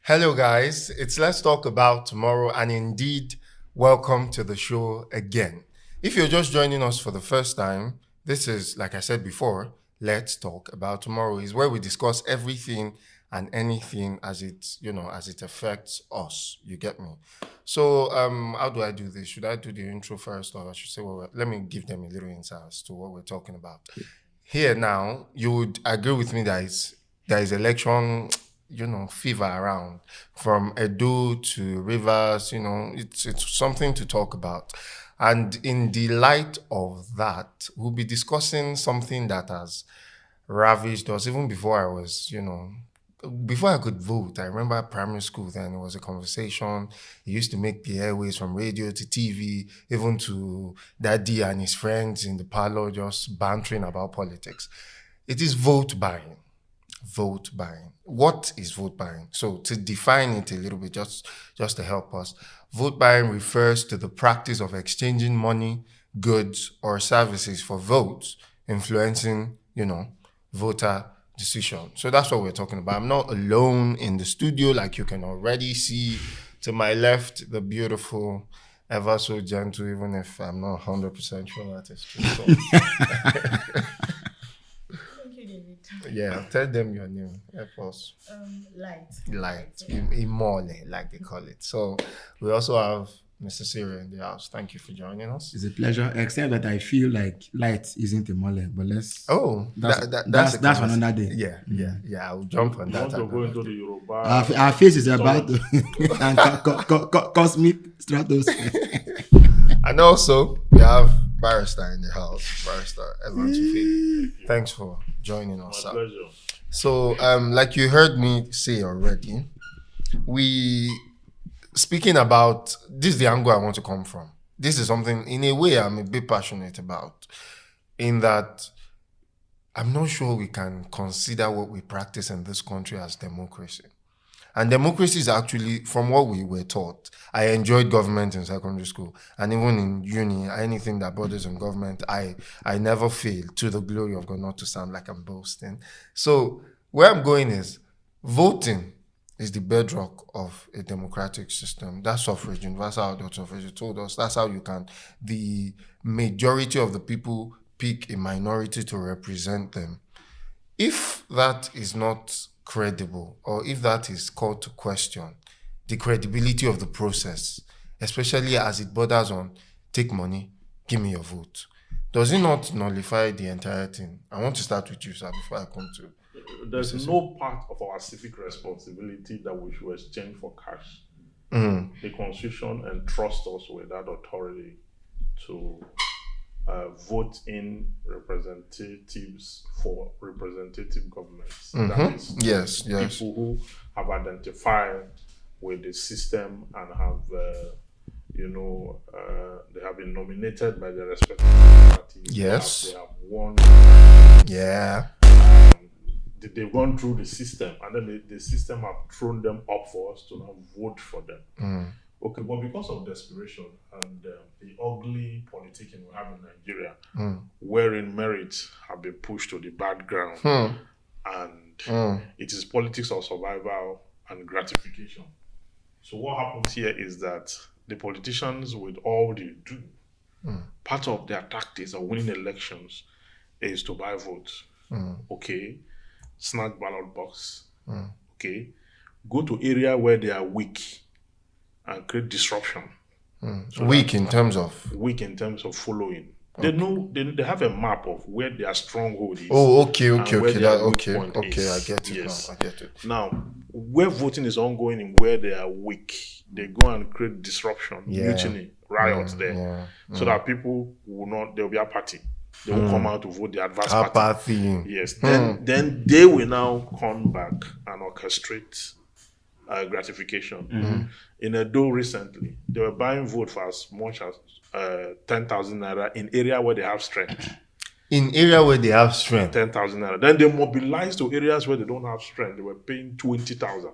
Hello, guys. It's Let's Talk About Tomorrow, and indeed, welcome to the show again. If you're just joining us for the first time, this is, like I said before, Let's Talk About Tomorrow is where we discuss everything and anything as it affects us. You get me? So, how do I do this? Should I do the intro first, or I should say, well, let me give them a little insight as to what we're talking about. Here now, you would agree with me that there is election fever around from Edo to Rivers. It's something to talk about. And in the light of that, we'll be discussing something that has ravished us even before before I could vote. I remember primary school then, it was a conversation. It used to make the airways from radio to TV, even to daddy and his friends in the parlor just bantering about politics. It is vote buying. Vote buying. What is vote buying? So to define it a little bit, just to help us, vote buying refers to the practice of exchanging money, goods, or services for votes, influencing, voter decision. So that's what we're talking about. I'm not alone in the studio, like you can already see to my left, the beautiful, ever so gentle, even if I'm not 100% sure that is true. So. Yeah, tell them your name. Help us. Light. Imole, like they call it. So we also have Mr. Syria in the house. Thank you for joining us. It's a pleasure, except that I feel like light isn't a mole, but let's... Oh, that's for another day. Yeah. I'll jump on that. Go into the Yoruba. Our face is about to... and cosmic stratosphere. And also, we have Barrister in the house. Barrister Edward Tufeli. Thanks for joining us. My pleasure. So, like you heard me say already, speaking about, this is the angle I want to come from. This is something, in a way, I'm a bit passionate about, in that I'm not sure we can consider what we practice in this country as democracy. And democracy is actually, from what we were taught, I enjoyed government in secondary school. And even in uni, anything that borders on government, I never failed, to the glory of God, not to sound like I'm boasting. So where I'm going is, voting is the bedrock of a democratic system. That's suffrage, universal adult suffrage. You told us that's how the majority of the people pick a minority to represent them. If that is not credible, or if that is called to question the credibility of the process, especially as it borders on take money, give me your vote, does it not nullify the entire thing? I want to start with you, sir, before I come to... There's no part of our civic responsibility that we should exchange for cash. The Constitution entrusts us with that authority to vote in representatives for representative governments. That is, yes. people who have identified with the system and have, they have been nominated by their respective parties. Yes. They have won. Yeah. They've gone through the system, and then the system have thrown them up for us to now vote for them. Okay, but because of desperation and the ugly politicking we have in Nigeria, wherein merits have been pushed to the background, and it is politics of survival and gratification. So what happens here is that the politicians, with all they do, part of their tactics of winning elections is to buy votes. Okay, snatch ballot box. Okay, go to area where they are weak and create disruption. So weak in terms of following. They know they have a map of where their stronghold is. Oh, okay. I get it. Yes. Now. I get it. Now, where voting is ongoing and where they are weak, they go and create disruption, mutiny, riots there, so that people will not. There will be apathy. They will come out to vote the adverse party. Apathy. Yes. Then they will now come back and orchestrate gratification. In Edo recently, they were buying vote for as much as 10,000 naira in area where they have strength. In area where they have strength. 10,000 naira. Then they mobilized to areas where they don't have strength. They were paying 20,000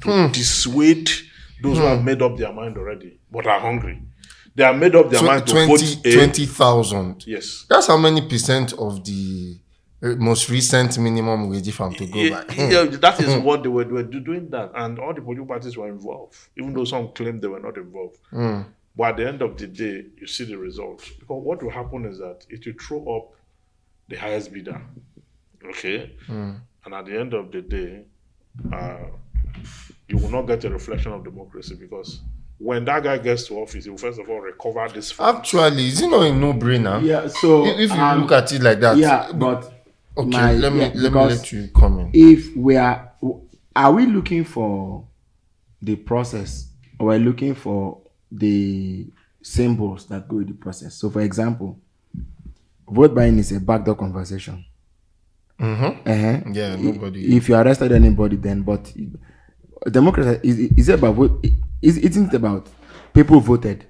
to dissuade those who have made up their mind already but are hungry. They have made up their mind to vote 20,000. Yes. That's how many percent of the most recent minimum wage, if I'm to go back. That is what they were doing that, and all the political parties were involved, even though some claimed they were not involved. But at the end of the day, you see the results. Because what will happen is that it will throw up the highest bidder, okay? And at the end of the day, you will not get a reflection of democracy, because when that guy gets to office, he will first of all recover this fund. Actually, is it not a no-brainer? Yeah, so if you look at it like that. Yeah, but okay, let me let you come in. If we are we looking for the process, or we're looking for the symbols that go with the process? So, for example, vote buying is a backdoor conversation. Yeah, nobody. If you arrested anybody, then but democracy is it about vote? Isn't it about people voted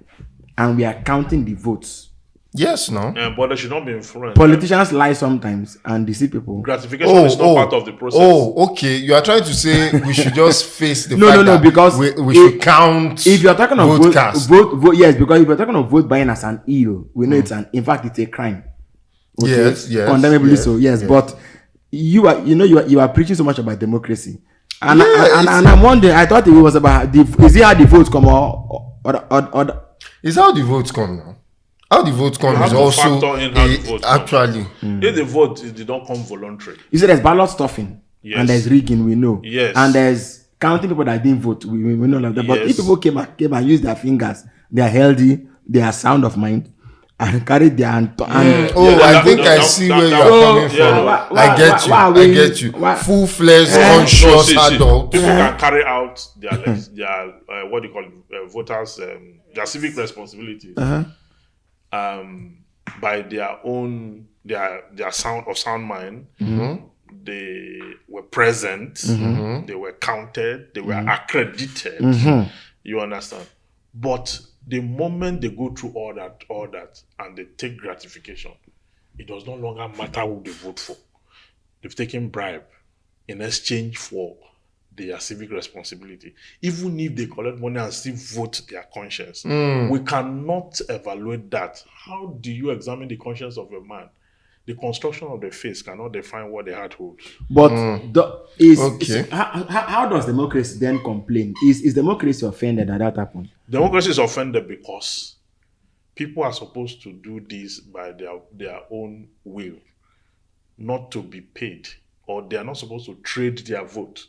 and we are counting the votes? Yes, no. But they should not be influenced. Politicians lie sometimes and deceive people. Gratification is not part of the process. Oh, okay. You are trying to say we should just face the No, fact no, that because we should count. If you're talking of vote, yes, because if you're talking of vote buying as an ill, we know in fact it's a crime. Okay? Yes, condemnably so. Yes, but you are preaching so much about democracy, and I'm wondering. I thought it was about is it how the votes come or is how the votes come now. How the vote comes is also actually. If the vote they don't come voluntary. You see, there's ballot stuffing, and there's rigging. We know, and there's counting people that didn't vote. We know like that. But if people came and used their fingers, they are healthy, they are sound of mind, and carried their I think I see where you are coming from. I get you. Full-fledged, conscious adult. People can carry out their what do you call it, voters their civic responsibilities. By their own their sound mind. They were present, they were counted, they were accredited. You understand? But the moment they go through all that and they take gratification, it does no longer matter who they vote for. They've taken bribe in exchange for their civic responsibility. Even if they collect money and still vote their conscience, we cannot evaluate that. How do you examine the conscience of a man? The construction of the face cannot define what the heart holds. But how does democracy then complain? Is democracy offended that that happened? Democracy is offended because people are supposed to do this by their own will, not to be paid, or they are not supposed to trade their vote.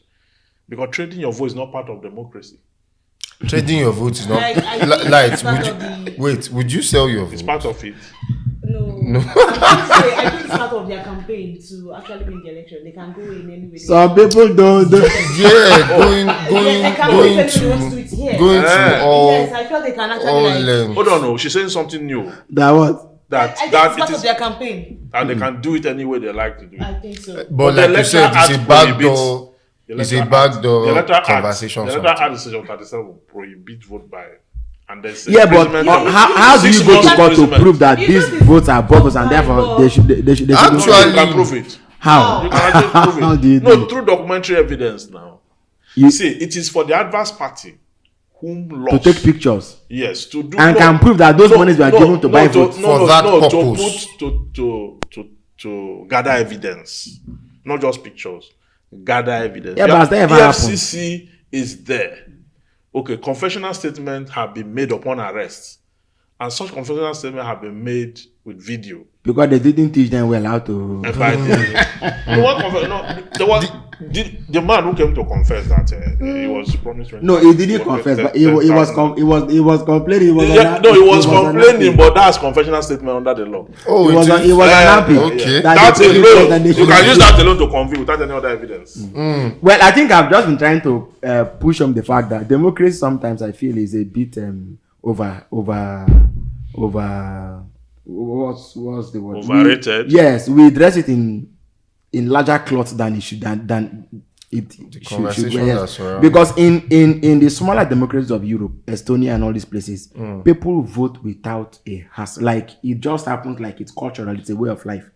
Because trading your vote is not part of democracy. Trading your vote is not light. Would you sell your vote? It's part of it. No. I think it's part of their campaign to actually win the election. They can go in anyway. Some people don't. Yeah, going to all. Yes, I felt they can actually. Hold on, no. She's saying something new. That what? I think it's part of their campaign. And they can do it any way they like to do it. I think so. But like you said, it's a backdoor. It's a backdoor conversation. The letter decision 37 prohibit vote by. And then how do you go to court to prove that these votes are bogus and therefore they should actually you can prove it? How? You can actually prove it. How do you do it? Through documentary evidence now. You see, it is for the adverse party whom lost to take pictures. Yes, to do and can prove that those monies were given to buy votes for that purpose. To gather evidence, not just pictures. Gather evidence. Yeah, but has that ever happened? FCC is there. Okay, confessional statements have been made upon arrest, and such confessional statements have been made with video. Because they didn't teach them well how to. The man who came to confess that he was promised. No, he didn't confess, but he was complaining. He was complaining, but that's confessional statement under the law. Oh, he was unhappy. Okay, that's alone. You can use that alone to convict without any other evidence. Well, I think I've just been trying to push on the fact that democracy sometimes I feel is a bit over. What's the word? Overrated. Yes, we dress it in larger cloths than it should than it should wear. Yes. Because in the smaller democracies of Europe, Estonia and all these places, people vote without a hassle. Like it just happens, like it's cultural, it's a way of life.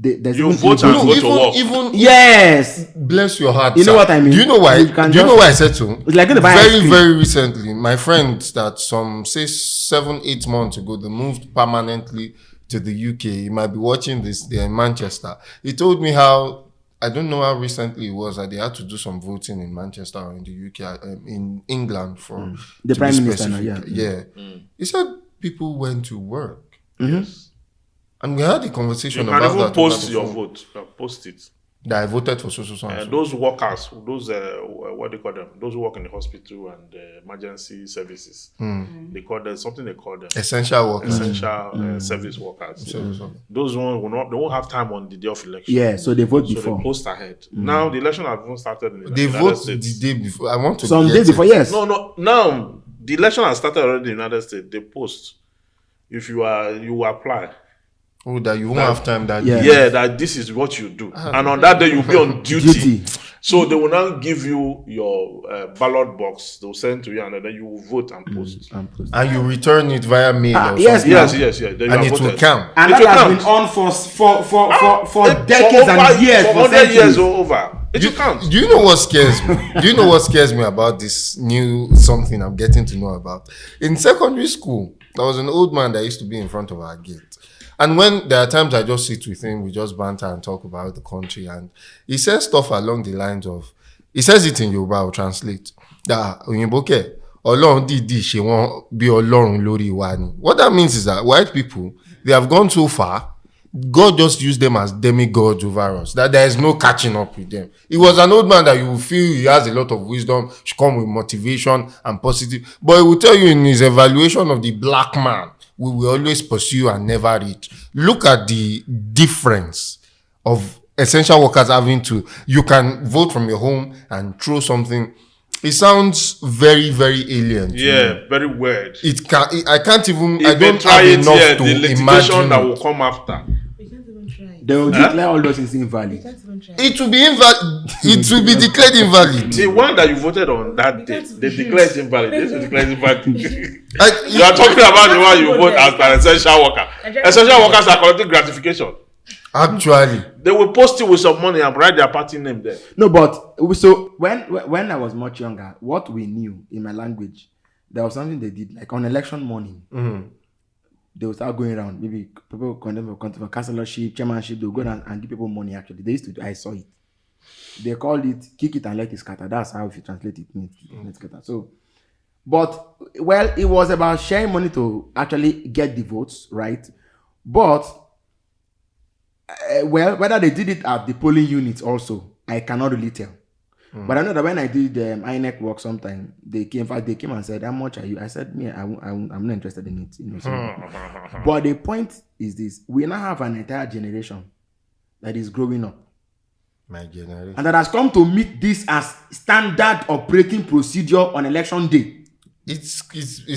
You vote and go to work. Even yes. Bless your heart. You know what I mean? Do you know why? Do you know why I said so? It's like very recently, my friend that some say 7-8 months ago, they moved permanently to the UK. He might be watching this. They're in Manchester. He told me how, I don't know how recently it was, that they had to do some voting in Manchester or in the UK, in England for the Prime Minister. Yeah. He said people went to work. Yes. And we had a conversation You about can even that. post your vote. Post it. That I voted for so. Those workers, those what do you call them? Those who work in the hospital and emergency services. They call them something. They call them essential workers. essential service workers. Those ones will not. They won't have time on the day of election. Yeah, so they vote So before. they post ahead. Now the election has even started in the They United vote States. the day before. I want to Some get days it. before, yes. No. Now the election has started already in the United States. They post. If you apply. Oh, that you won't have time that Yeah. day. Yeah, that this is what you do, and on that day you'll be on duty. So they will now give you your ballot box. They'll send to you, and then you will vote and post. And you return it via mail or yes, something. Yes. Then you And have it will voted. count. And It that will has count. been on for decades over, and years. for For 100 years centuries. or over. It will count. Do you know what scares me? Do you know what scares me about this new something I'm getting to know about? In secondary school, there was an old man that used to be in front of our gate. And when there are times I just sit with him, we just banter and talk about the country. And he says stuff along the lines of, he says it in Yoruba, I'll translate. That, Ọlọ́run dìídì ṣe wọ́n bí Ọlọ́run lórí wa ni. What that means is that white people, they have gone so far, God just used them as demigods over us, that there is no catching up with them. He was an old man that you will feel he has a lot of wisdom, should come with motivation and positive. But he will tell you in his evaluation of the black man, we will always pursue and never reach. Look at the difference of essential workers having to, you can vote from your home and throw something. It sounds very, very alien. Yeah, very weird. I can't even, If I they don't try have it, enough to the litigation imagine that it. will come after. We can't even try. They will declare all those things invalid. Can't even try. It will be invalid. It will be declared invalid. The one that you voted on that day, they declare it invalid. This will declare it invalid. I- You are talking about the one you vote as an essential worker. Essential workers are collecting gratification. Actually, They will post it with some money and write their party name there. No, but so when I was much younger, what we knew in my language, there was something they did like on election morning. They would start going around. Maybe people condemn for councillorship, chairmanship. They would go down and give people money. Actually, they used to do. I saw it. They called it "kick it and let it scatter." That's how if you translate it means let it scatter. So, but well, it was about sharing money to actually get the votes, right? But well, whether they did it at the polling units also, I cannot really tell. But I know that when I did INEC work sometime, they came and said, how much are you? I said, me, I'm not interested in it. You know, so. But the point is this, we now have an entire generation that is growing up. my generation. And that has come to meet this as standard operating procedure on election day. It's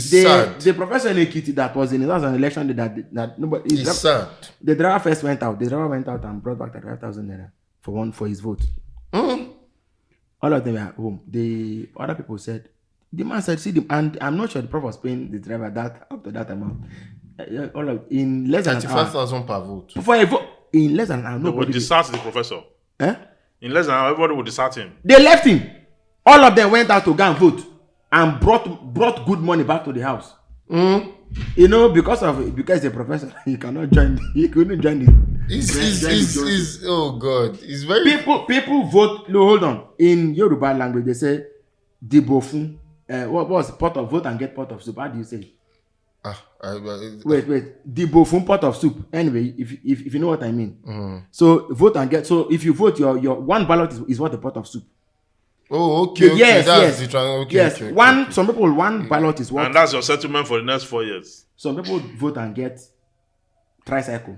sad. The professor in Ekiti that was an election day that nobody. It's sad. The driver first went out. The driver went out and brought back 5,000 naira for his vote. All of them were at home. The other people said, the man said, and I'm not sure the prof was paying the driver that up to that amount. In less than 35,000 per vote. For a vote, in less than an hour, They will nobody. dissert the professor. In less than an hour, everybody will dissert him. They left him. All of them went out to go and vote and brought good money back to the house. You know, because the professor, he cannot join. He couldn't join it. Oh God, it's very. People vote. No, hold on. In Yoruba language, they say "dibo fun." What was pot of vote and get pot of soup? How do you say? Wait. Dibo fun pot of soup. Anyway, if you know what I mean. So vote and get. So if you vote, your one ballot is what a pot of soup. Oh, okay. Yes. Okay. Some people one ballot is what. And that's your settlement for the next 4 years. Some people vote and get tricycle.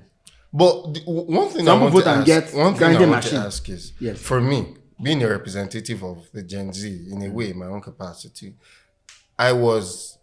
But one thing Some I want vote to and ask, get grinding machine. Is, Yes. for me, being a representative of the Gen Z in a way, in my own capacity,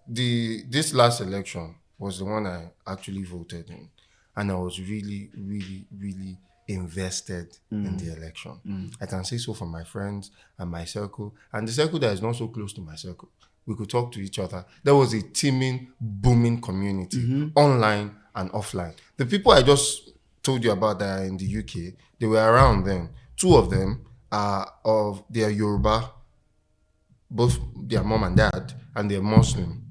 this last election was the one I actually voted in, and I was really, really, really invested in the election. I can say so for my friends and my circle, and the circle that is not so close to my circle. We could talk to each other. There was a teeming, booming community, online and offline. The people I just told you about that are in the UK, they were around then. Two of them they are Yoruba, both their mom and dad, and they're Muslim.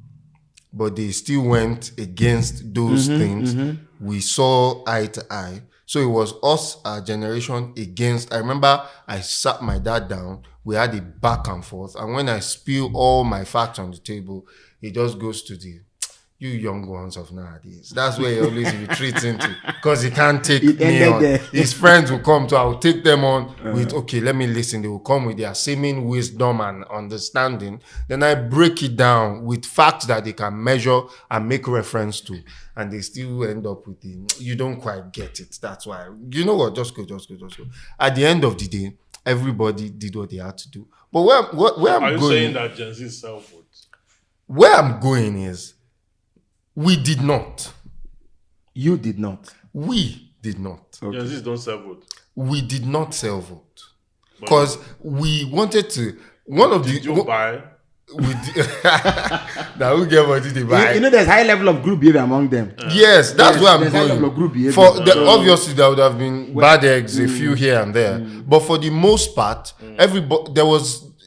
but they still went against those things. We saw eye to eye. So it was us, our generation, against. I remember I sat my dad down. We had a back and forth. And when I spill all my facts on the table, he just goes to the, you young ones of nowadays. That's where he always retreats into, because he can't take me on. His friends will come to, I will take them on with, okay, let me listen. They will come with their seeming wisdom and understanding. Then I break it down with facts that they can measure and make reference to. And they still end up with the, you don't quite get it. That's why, you know what, just go. At the end of the day, everybody did what they had to do. But where I'm going... Are you saying that Gen Z self-vote? Where I'm going is, we did not. You did not. We did not. Okay. Gen Zs don't self-vote. We did not self-vote. Because we wanted to... Did you buy? Now who get what did they buy? You know, there's high level of group behavior among them. Yes, that's where I'm there's high level of going. group behavior. Obviously, there would have been bad eggs, a few here and there. But for the most part, everybody,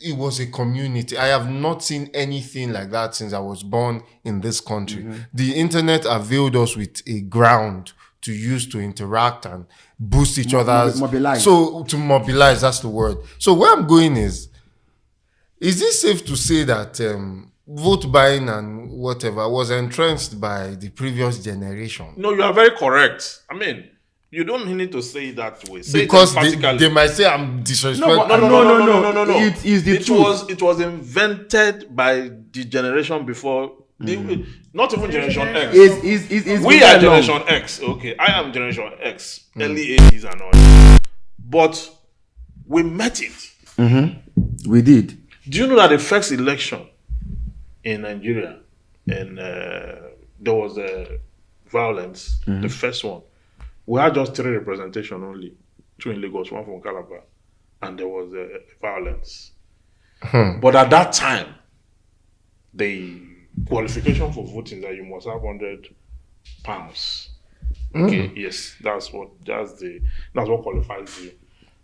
it was a community. I have not seen anything like that since I was born in this country. The internet availed us with a ground to use to interact and boost each other's... Mobilize. So, to mobilize, that's the word. So where I'm going is it safe to say that vote buying and whatever was entrenched by the previous generation? No, you are very correct. I mean, you don't need to say it that way. Say because it they might say I'm disrespectful. No. It is the truth. It was invented by the generation before. Not even Generation X. We are Generation X. Okay, I am Generation X. Early 80s and all. But we met it. We did. Do you know that the first election in Nigeria, and there was violence, the first one, we had just 3 representation only, 2 in Lagos, 1 from Calabar, and there was violence. But at that time, the qualification for voting that you must have £100. Okay, yes, that's what qualifies you.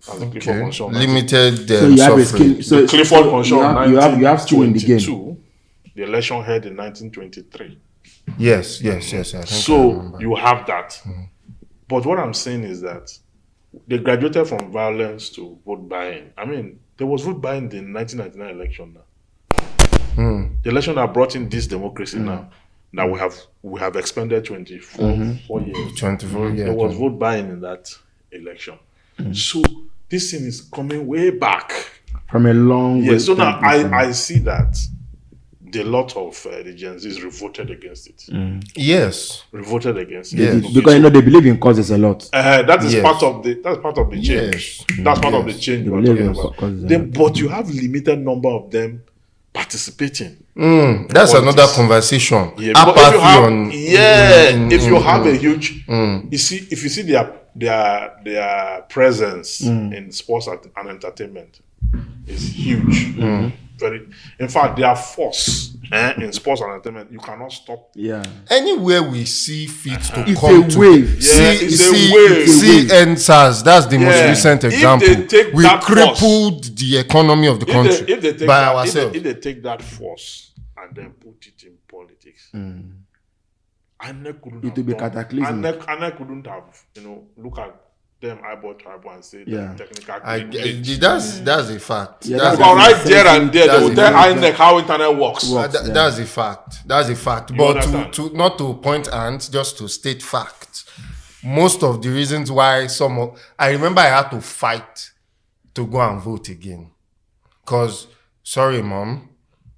Limited so you have a skill. So Clifford Conshon, you have skill in the game. The election held in 1923. Yes. I so you have that. But what I'm saying is that they graduated from violence to vote buying. I mean, there was vote buying in the 1999 election now. The election that brought in this democracy now. That we have expended 24 years. 24 years. There was vote buying in that election. So this thing is coming way back from a long way. So now I see that a lot of the Gen Zs revolted against it. Yes, revolted against it. Yes. Because they believe in causes a lot. That is part of the change. Yes. That's part of the change we're talking about. But you have limited number of them participating. That's another conversation. Yeah, if you have a huge, if you see their presence in sports and entertainment is huge. In fact, their force in sports and entertainment, you cannot stop. Yeah. Anywhere we see fit to it's come a wave. to. See NSAS, that's the most recent example. We crippled the economy of the country by ourselves. If they take that force and then put it in politics, it will be cataclysmic. Anna couldn't have, look at them eyeball to eyeball and say technical. That's a fact. Yeah, right there and there, they will tell INEC how internet works. That's a fact. But to not to point and just to state facts. Most of the reasons why I remember I had to fight to go and vote again. Because, sorry, Mom,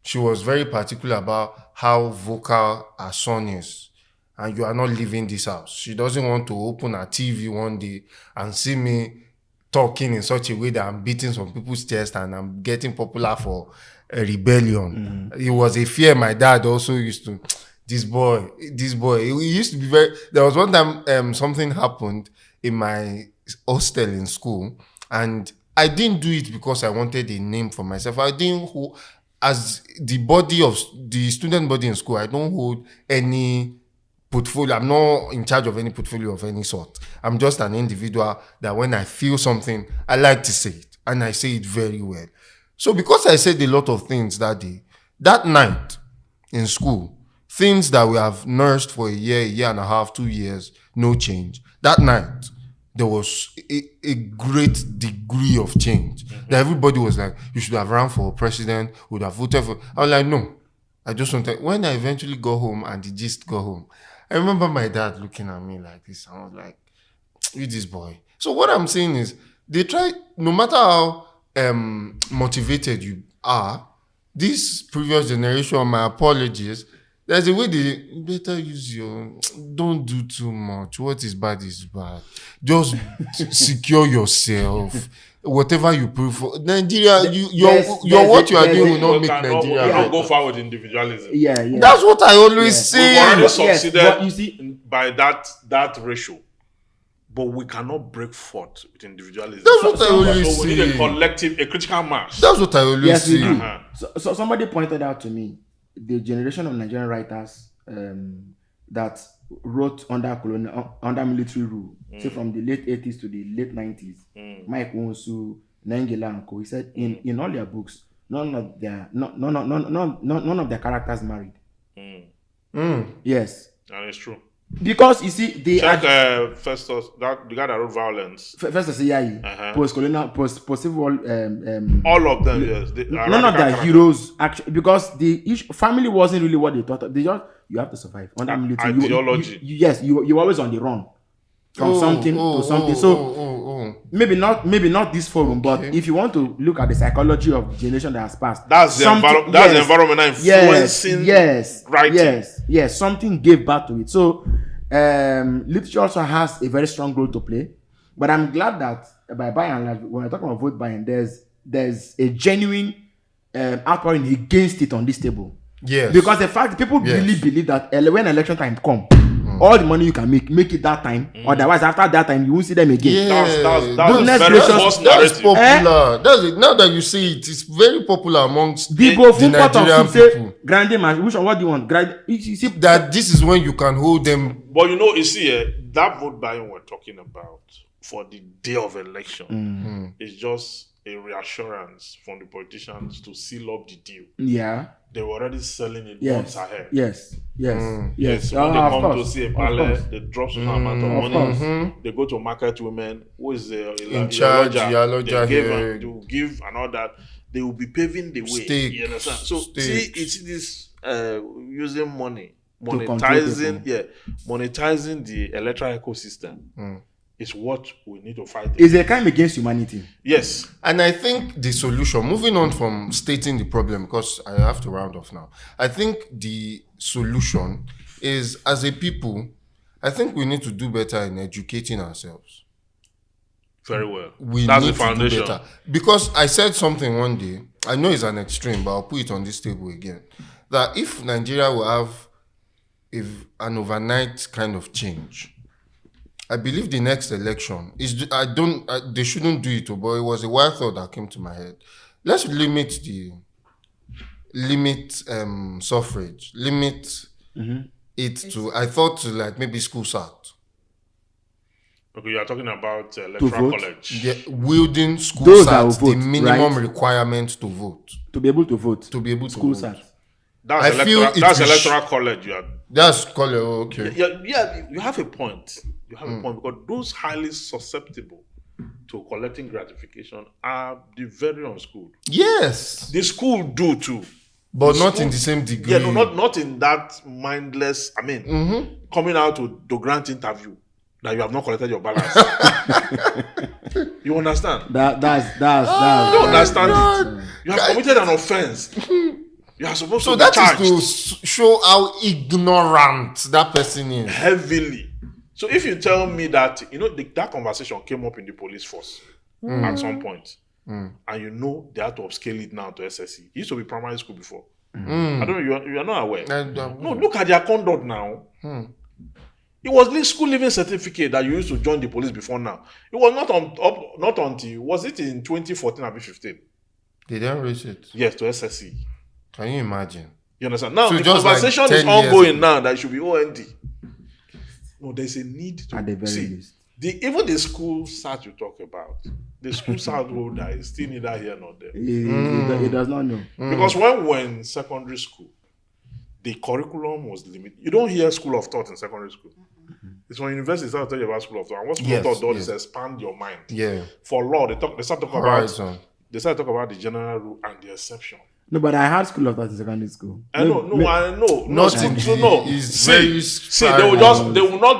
she was very particular about how vocal her son is. And you are not leaving this house. She doesn't want to open her TV one day and see me talking in such a way that I'm beating some people's chest and I'm getting popular for a rebellion. It was a fear my dad also used to. This boy. He used to be very... There was one time something happened in my hostel in school, and I didn't do it because I wanted a name for myself. I didn't... As the body of the student body in school, I don't hold any portfolio. I'm not in charge of any portfolio of any sort. I'm just an individual that when I feel something, I like to say it, and I say it very well. So because I said a lot of things that day, that night in school, things that we have nursed for a year and a half, 2 years, no change. That night, there was a great degree of change. That everybody was like, you should have run for president, would have voted for. I was like, no. I just wanted. When I eventually got home and the gist got home, I remember my dad looking at me like this. I was like, you this boy. So what I'm saying is, they try, no matter how motivated you are, this previous generation, my apologies, there's a way they better use your, don't do too much. What is bad is bad. Just secure yourself. Whatever you prefer. Nigeria, what you are doing will not make Nigeria. We don't go forward individualism. Yeah. That's what I always say. We already succeeded but you see, by that ratio. But we cannot break forth with individualism. That's what I always So we need a collective, a critical mass. That's what I always yes, we say. do. So somebody pointed out to me the generation of Nigerian writers that wrote under military rule, say from the late 80s to the late 90s. Mike Wonsu, Nengela and Co. He said in all their books, none of their characters married. Yes, and it's true. Because you see, they check Festus, the guy that wrote Violence. Festus Iyayi, post-colonial, post-civil war. All of them, yes. None of their heroes actually, because the family wasn't really what they thought of. They just, you have to survive under military. Ideology. You're always on the run from something to something. So maybe not this forum, but if you want to look at the psychology of the generation that has passed, that's the environmental influencing. Yes, something gave birth to it. So literature also has a very strong role to play. But I'm glad that by and large, when I talk about vote buying, there's a genuine outpouring against it on this table. Yes. Because the fact people really believe that when election time come, all the money you can make it that time. Otherwise, after that time, you won't see them again. That's popular. That's it. Now that you say it, it's very popular amongst the Nigerian people. Grande man, which one? What do you want? You see that this is when you can hold them. But you see, that vote buying we're talking about for the day of election is just a reassurance from the politicians to seal up the deal. Yeah. They were already selling it months ahead. Yes. When they come to see a ballot, they drop some amount of money. They go to market women, who is in charge, they will give and all that. They will be paving the way. You understand? So see, it's this using money, monetizing the electoral ecosystem. Is what we need to fight. It's a crime against humanity. Yes. And I think the solution, moving on from stating the problem, because I have to round off now. I think the solution is, as a people, I think we need to do better in educating ourselves. Very well. That's the foundation. To do better. Because I said something one day, I know it's an extreme, but I'll put it on this table again, that if Nigeria will have an overnight kind of change, I believe the next election is. They shouldn't do it, but it was a wild thought that came to my head. Let's limit suffrage, limit it to. I thought to like maybe school start. Okay, you are talking about electoral college. Yeah, wielding school start, the minimum requirement to vote. To be able to vote. School start. That's electoral college. That's college. Okay. Yeah, you have a point. You have a point, because those highly susceptible to collecting gratification are the very unschooled. Yes. The school do too. But not in the same degree. Yeah, no, not in that mindless, coming out to grant interview that you have not collected your balance. You understand? That's you don't understand it. You have committed an offense. You are supposed to be charged. So that is to show how ignorant that person is. Heavily. So if you tell me that, that conversation came up in the police force at some point, and they had to upscale it now to SSC. It used to be primary school before. I don't know, you are not aware. No, look at their conduct now. It was school living certificate that you used to join the police before now. It was not until, was it in 2014 or 2015? They didn't reach it. Yes, to SSC. Can you imagine? You understand? Now, the conversation is ongoing now that it should be OND. No, there's a need to at the very least. Even the school start you talk about, the school start holder is still neither here nor there. He does not know. Because when we're in secondary school, the curriculum was limited. You don't hear school of thought in secondary school. It's when university start to tell you about school of thought. And what school of thought does is expand your mind. Yeah. For law, they start talking about the general rule and the exception. No, but I had school of thought in secondary school. I know.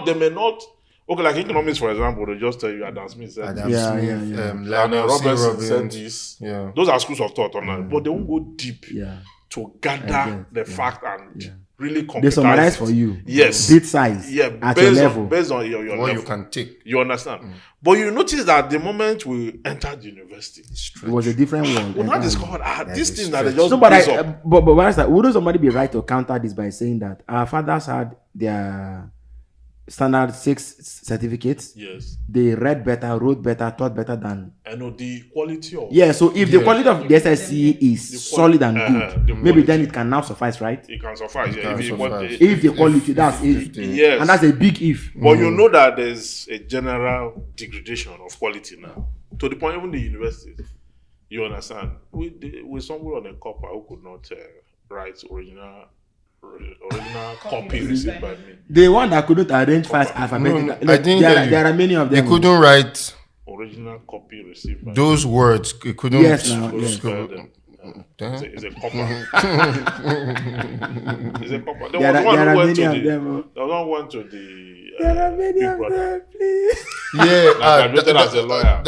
They may not. Okay, like economics, for example, they just tell you Adam Smith said Adam Smith, Lionel Robertson said this. Yeah. Those are schools of thought on that, but they won't go deep to gather the fact and really concretize. They summarize for you. Yes. Bit size. Yeah, at your level. Based on your what level. you can take. You understand? But you notice that the moment we entered university, it was a different world. We now discovered this thing that they just but wouldn't somebody be right to counter this by saying that our fathers had their standard 6 certificates? Yes. They read better, wrote better, taught better than. I know the quality of. Yeah, so if the quality of the SSC is solid and good, maybe then it can now suffice, right? It can suffice. If the quality, that's if. Yes. And that's a big if. But you know that there's a general degradation of quality now. To the point, even the universities, you understand? We stumbled on a couple who could not write original copy received by me. The one that couldn't arrange fast alphabetically. I think there are many of them. They couldn't write original copy received by those words. It couldn't. Yes, it's a copper. It's a copper. There are many of them. The one went to the. There are many of them, please. Yeah, graduated as a lawyer.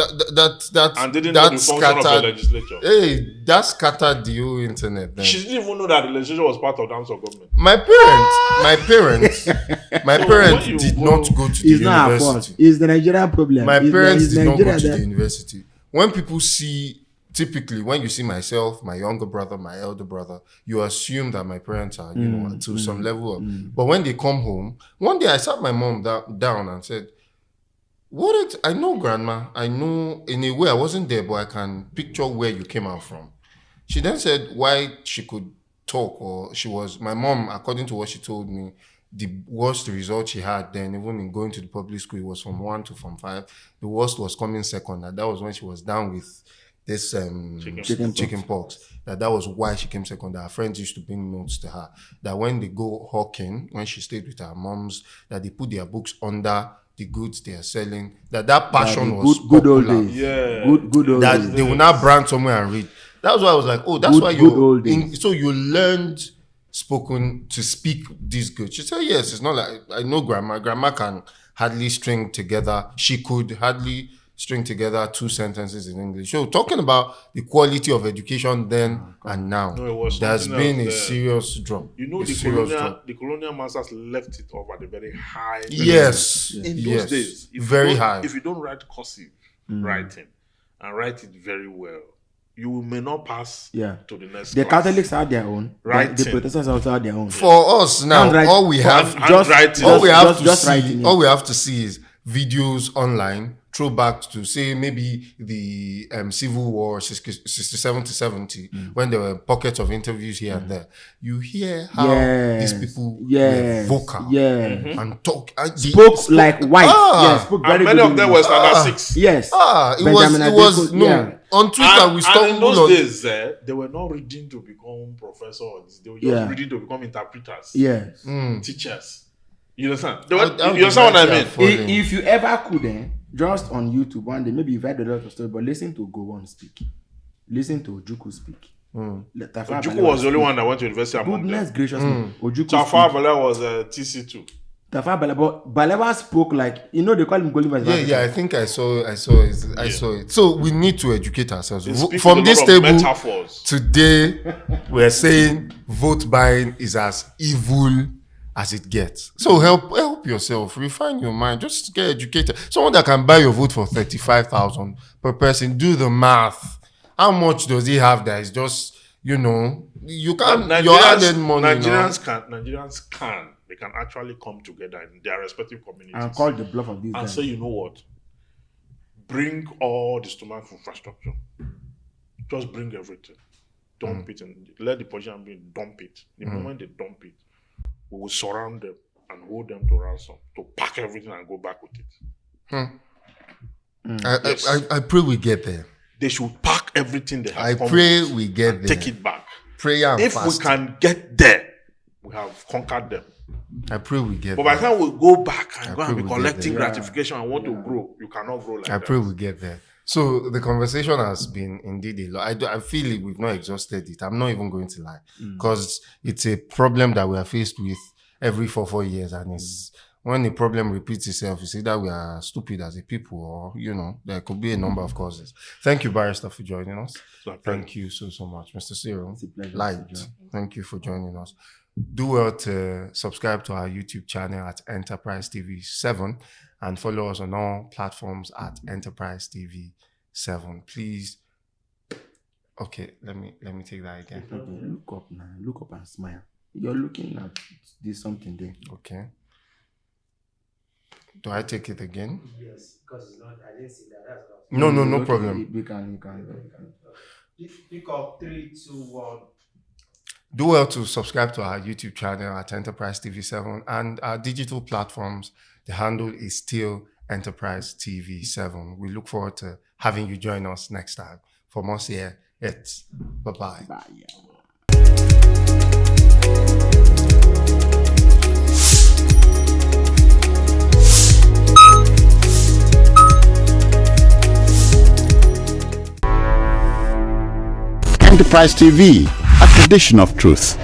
And didn't know the function of the legislature. Hey, that scattered the whole internet. Then. She didn't even know that the legislature was part of the House of Government. My parents did not go to the university. It's the Nigerian problem. My parents did not go to the university. When people typically, when you see myself, my younger brother, my elder brother, you assume that my parents are, to some level of. But when they come home, one day I sat my mom down and said, I know, Grandma. I know in a way I wasn't there, but I can picture where you came out from. She then said why she could talk, or my mom, according to what she told me, the worst result she had then, even in going to the public school, it was from 1 to from 5. The worst was coming second, and that was when she was down with this chicken pox. That was why she came second. That her friends used to bring notes to her. That when they go hawking, when she stayed with her moms, that they put their books under the goods they are selling. That passion was good old days. Yeah. Good old that days. They will now brand somewhere and read. That's why I was like, oh, that's why so you learned to speak this good. She said, yes, it's not like, I know grandma can hardly string together. She could hardly string together 2 sentences in English. So talking about the quality of education then and now, there's been a serious drop. You know, the colonial masters left it off at a very high level. Yes. In those days. Very high. If you don't write cursive writing and write it very well, you may not pass to the next The class. Catholics had their own. The Protestants also had their own. For us now, all we have to see is videos online, throwback to say maybe the Civil War 67 to 70, when there were pockets of interviews here and there. You hear how these people were vocal and talk. Spoke like white. Spoke very many of them were standard 6. Yes. It was on Twitter we stumbled and in those days, they were not reading to become professors. They were just reading to become interpreters. Yes. Teachers. You understand? You understand what I mean? If you ever could, just on YouTube one day, maybe you've heard a lot of stories, but listen to Gowon speak. Listen to Ojukwu speak. Ojukwu was the only one that went to university among them. Goodness graciously. Tafawa Balewa was TC2. Tafawa Balewa, but Balewa spoke like, they call him Golden. Yeah, I think I saw it. So we need to educate ourselves. From this table metaphors. Today, we're saying vote buying is as evil as it gets. So help yourself, refine your mind, just get educated. Someone that can buy your vote for 35,000 per person, do the math. How much does he have that is just, you can't, your added money. Nigerians they can actually come together in their respective communities and call the bluff of these and guys. say, you know what? Bring all the stomach infrastructure. Just bring everything. Dump it and let the Persian be dump it. The moment they dump it, we will surround them and hold them to ransom, to pack everything and go back with it. I pray we get there. They should pack everything they have. I pray we get there. Take it back. Prayer and if fasting. We can get there, we have conquered them. I pray we get But by the time we go back and go and be we get collecting there. gratification and want to grow, you cannot grow like I that. pray we get there. So the conversation has been indeed a lot. I feel like we've not exhausted it. I'm not even going to lie, because it's a problem that we are faced with every 4 years, and it's when the problem repeats itself, it's either we are stupid as a people, or there could be a number of causes. Thank you, Barrister, for joining us. Thank you so much, Mr. Cyril. Light. Thank you for joining us. Do well to subscribe to our YouTube channel at Enterprise TV 7 and follow us on all platforms at Enterprise TV 7. Please. Okay, let me take that again. Okay, look up now. Look up and smile. You're looking at this something there. Okay. Do I take it again? Yes, because it's not. I didn't see that. That's what No problem. You can. Pick up 3, 2, 1. Do well to subscribe to our YouTube channel at Enterprise TV 7 and our digital platforms. The handle is still Enterprise TV 7. We look forward to having you join us next time. From us here, it's bye-bye. Bye. Enterprise TV, a tradition of truth.